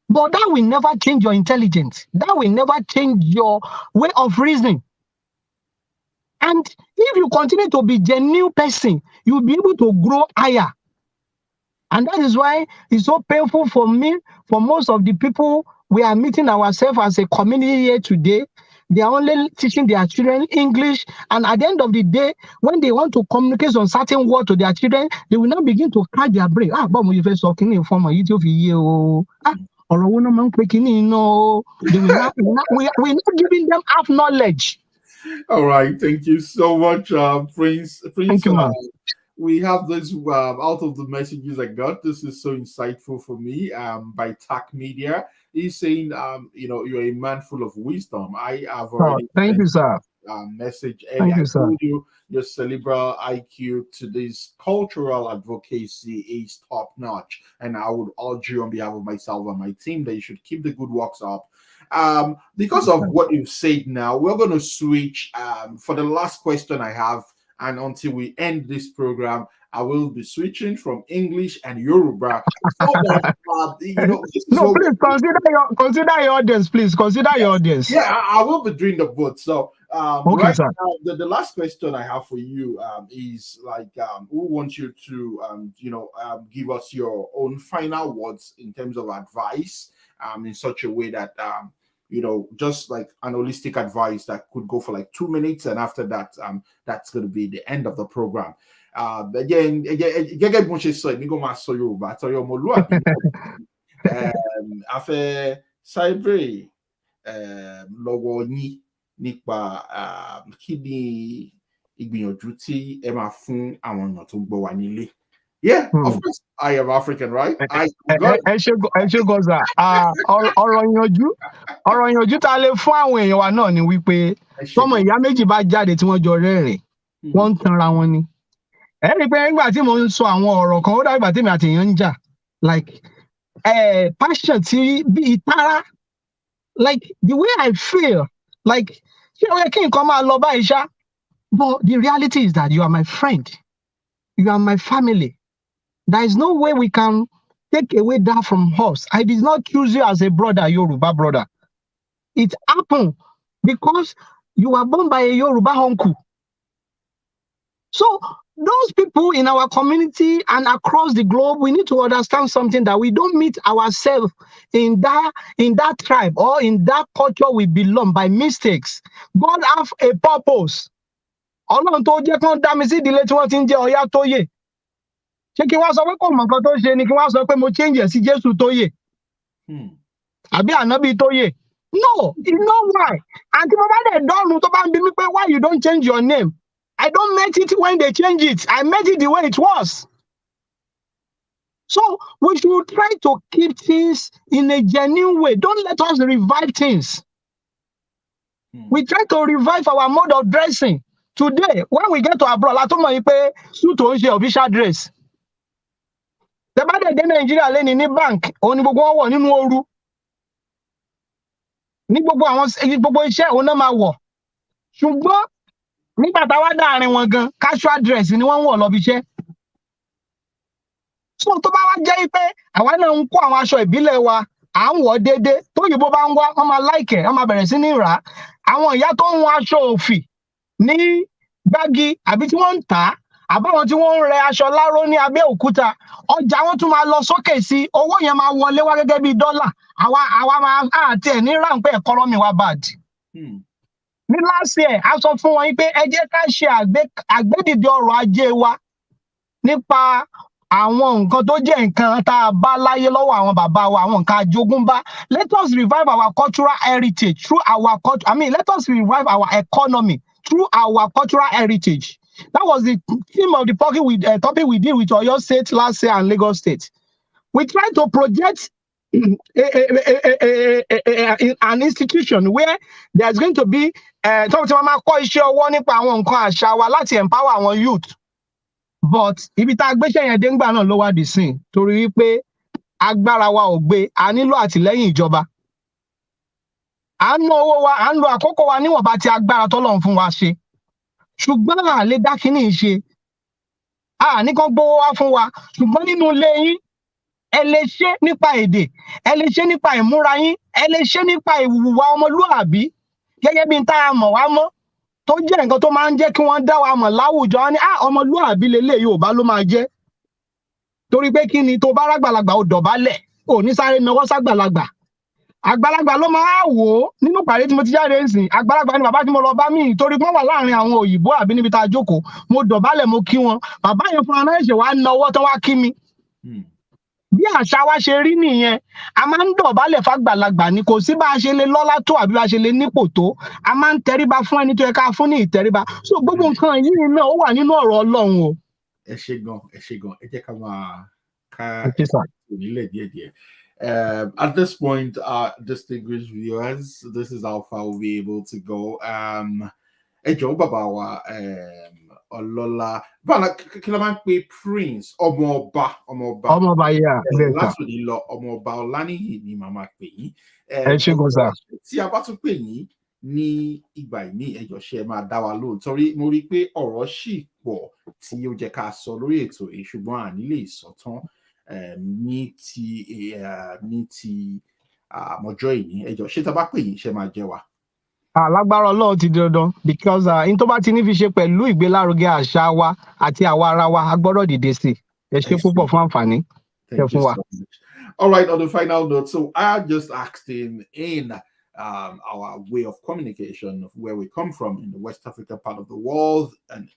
But that will never change your intelligence. That will never change your way of reasoning. And if you continue to be a genuine person, you'll be able to grow higher. And that is why it's so painful for me, for most of the people we are meeting ourselves as a community here today. They are only teaching their children English. And at the end of the day, when they want to communicate on certain words to their children, they will not begin to crack their brain. But you first talking in form of YouTube video. We're not giving them half knowledge. All right, thank you so much, Prince. Thank you, we have this out of the messages I got. This is so insightful for me. By TAC Media, he's saying, you're a man full of wisdom. I have already. Thank you, sir. message earlier. Thank you, I sir. told you your cerebral IQ to this cultural advocacy is top notch, and I would urge you on behalf of myself and my team that you should keep the good works up. Because of what you've said now, we're going to switch for the last question I have, and until we end this program, I will be switching from English and Yoruba. So that, this is No, what please consider your audience, please. Consider your audience. yeah, I will be doing the both. So Okay, right sir. now, the last question I have for you is like we want you to give us your own final words in terms of advice in such a way that just like an holistic advice that could go for like 2 minutes, and after that that's going to be the end of the program. Again, gẹ́gẹ́ bí mo ṣe sọ, èmi kò máa sọ Yorùbá torí ọmọlúwàbí afẹ́ Cyber lọ́wọ́ yín nípa kí ni ìgbìyànjú tí ẹ máa fún àwọn èèyàn tó gbọ́ wa nílé. Yeah, of course, I am African, right? Ẹ ṣé gọ́sà. Ọ̀rọ̀ ìyànjú tá a lè fún àwọn èèyàn wa náà ni wípé tọ́mọ ìyá méjì bá jáde tí wọ́n jọ rẹ́rìn, wọ́n ń tanra wọn ni. Ẹ rí i pé nígbà tí mo ń sọ àwọn ọ̀rọ̀ kan, ó dàbí ìgbà tèmi àti èèyàn ń jà. Like passion tí bí ìtara, like the way I feel, like ṣé ó yẹ kí nǹkan máa lọ báyìí ṣá? But the reality is that you are my friend. You are my family. There is no way we can take away that from us. I did not choose you as a brother, Yoruba brother. It happened because you were born by a Yoruba uncle. So those people in our community and across the globe, we need to understand something, that we don't meet ourselves in that tribe or in that culture we belong by mistakes. God have a purpose. Ọlọ́run tó jẹ́ kán dá mi sí ìdílé tí wọ́n ti ń jẹ́ Ọ̀yá Tóyè. Ṣé kí wọ́n sọ pé kò mọ̀ nǹkan tó ṣe ni kí wọ́n sọ pé mo change ẹ̀ sí Jésù Tóyè? Àbí Ànábì Tóyè? No, you know why? And tí mo bá dẹ̀ dọ́run tó bá ń bi mí pé why you don't change your name? I don't met it when they change it. I met it the way it was. So we should try to keep things in a genuine way. Don't let us revive things. We try to revive our mode of dressing. Today, when we get to abroad, la tó mọ̀ yìí pé suit ò ń ṣe official dress. Tẹ́ bá dẹ̀ dé Nàìjíríà lẹ́ni ní bank, òun ni gbogbo wọn wọ̀ nínú ooru. Ní gbogbo iṣẹ́ òun náà máa wọ̀. Ṣùgbọ́n nígbà táwa dáàrin wọn gan, casual dress ni wọ́n ń wọ̀ lọ bí iṣẹ́. So tó bá wá jẹ́ pé àwa náà ń kó àwọn aṣọ ìbílẹ̀ wa, à ń wọ̀ déédéé, tóyìnbó bá ń wá, wọ́n máa like ẹ̀, wọ́n máa bẹ̀rẹ̀ sí ní rà á. Àwọn ìyá tó ń wọ aṣọ òfì ní Gbági àbí tí wọ́n ń tà á, àbáwọn tí wọ́n ń rẹ aṣọ láró ní Abẹ́òkúta, ọjà wọn tún máa lọ sókè sí, owó yẹn máa wọlé wá gẹ́gẹ́ bí dọ́là. Àwa máa àti ẹ̀ ní ráńpẹ́ economy wa bad. Ní last year, a sọ fún wọn pé ẹ jẹ́ ká ṣe àgbédìde ọrọ̀ ajé wa nípa àwọn nǹkan tó jẹ́ nǹkan tá a bá láyé lọ́wọ́ àwọn bàbá wa, àwọn nǹkan àjogúnbá. Let us revive our cultural heritage through our culture. Let us revive our economy through our cultural heritage. That was the theme of the topic we did with Oyo State last year and Lagos State. We tried to project an institution where there's going to be tí wọ́n máa kọ́ iṣẹ́ ọwọ́ nípa àwọn nǹkan àṣà wa láti empower àwọn youth. But ibi tá a gbéṣẹ́ yẹn dé ńgbà náà ló wá dì sí, torí wípé agbára wa ò gbé, a nílò àtìlẹ́yìn ìjọba. À ń ná owó wa, à ń lo àkókò wa níwọ̀nba tí agbára tọ́lọ́run fún wa ṣe. Ṣùgbọ́n à lè dá kíní ṣe. A ní kán gbówó wá fún wa, ṣùgbọ́n nínú ilé yín, ẹ lè ṣe nípa èdè, ẹ lè ṣe nípa ìmúra yín, ẹ lè ṣe nípa ìwùwà ọmọlúàbí, gẹ́gẹ́ bí n tá a mọ̀ wá mọ́, tó jẹ́ nǹkan tó máa ń jẹ́ kí wọ́n dá wa mọ̀ láwùjọ. Wọ́n ní ọmọlúàbí lélẹ̀ Yorùbá ló máa jẹ́. Torí pé kí ni, tó bá rágbàlagbà ó dọ̀bálẹ̀, ò ní sáré nawọ́ ságbàlagbà. Àgbàlagbà ló máa wò ó. Nínú ìpàdé tí mo ti jáde ńsìn, àgbàlagbà ni bàbá tí mo lọ bá mí, torí wọ́n wà láàrin àwọn òyìnbó àbí níbi tá a jókòó. Mo dọ̀bálẹ̀, mo kí wọn. Bàbá yẹn fúnra náà ṣe wá nawọ́ tán wá kí mi. Bí àṣà wa ṣe rí nìyẹn, a máa ń dọ̀bálẹ̀ fàgbàlagbà ni, kò sí bá a ṣe lè lọ́lá tó àbí bá a ṣe lè nípò tó, a máa ń tẹríba fún ẹni tó yẹ ká fún ní ìtẹríba. So gbogbo nǹkan yìí náà ó wà nínú ọ̀rọ̀ Ọlọ́run o. Ẹ ṣé gan, ẹ jẹ́ ká máa ká nílẹ̀ díẹ̀díẹ̀. At this point, distinguished viewers, this is how far we'll be able to go. ẹ jọ̀ọ́ bàbá wa ọlọ́lá báwo kí la máa ń pe prince ọmọ ọba ọmọọba yà bẹ́ẹ̀ sà. láti òní lọ ọmọ ọba Ọláníyì ni màmá pè yín ẹ ṣé gan sà. tí a bá tún pè yín ní ìgbà ìní ẹ jọ̀ọ́ ṣé ẹ máa dá wa lóhùn torí mo rí i pé ọ̀rọ̀ ṣì pọ̀ tí ó jẹ́ ká sọ lórí ètò yìí ṣùgbọ́n à ní lè sọ tán ní ti àmọ́jọ́ ìní ẹ jọ̀ọ́ ṣé tá a bá pè yín ṣé máa jẹ́ wa. Alágbára Ọlọ́run ti di dandan because n tó bá ti ní fi ṣe pẹ̀lú ìgbélárugẹ àṣà wa àti àwa ara wa a gbọ́dọ̀ dìde sí i. Ẹ ṣé púpọ̀ fún àǹfààní tẹ́ fún wa. All right, on the final note, so I just asked him in our way of communication of where we come from in the West African part of the world and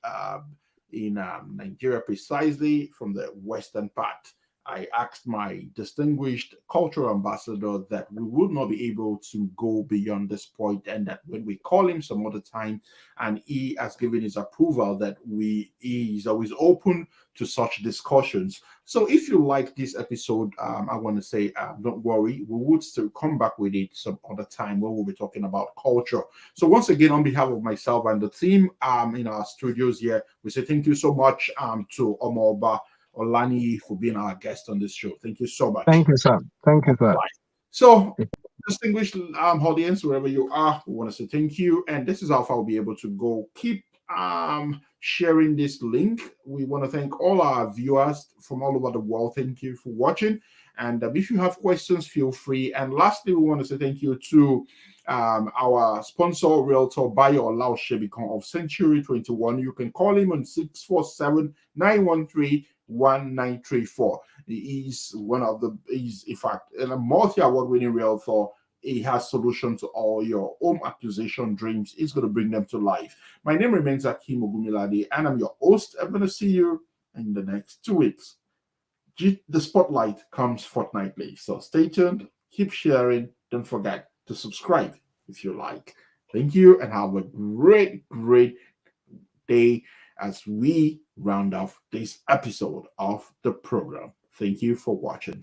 in Nigeria precisely from the western part. I asked my distinguished cultural ambassador that we would not be able to go beyond this point and that when we call him some other time and he has given his approval that he is always open to such discussions. So if you like this episode, I want to say, don't worry, we would still come back with it some other time where we'll be talking about culture. So once again, on behalf of myself and the team in our studios here, we say thank you so much to Omoba Olaniyi for being our guest on this show. Thank you so much. Thank you, sir. Thank you, sir. Right. So, distinguished audience, wherever you are, we want to say thank you. And this is how far we'll be able to go. Keep sharing this link. We want to thank all our viewers from all over the world. Thank you for watching. And if you have questions, feel free. And lastly, we want to say thank you to our sponsor, Realtor Bayo Olao Shebikon of Century 21. You can call him on 647-913-1934. He is in fact a multi-award-winning realtor. He has solutions to all your home acquisition dreams. He's going to bring them to life. My name remains Akim Ogumilade, and I'm your host. I'm going to see you in the next 2 weeks. The spotlight comes fortnightly, so stay tuned, keep sharing, don't forget to subscribe if you like. Thank you, and have a great day as we round off this episode of the program. Thank you for watching.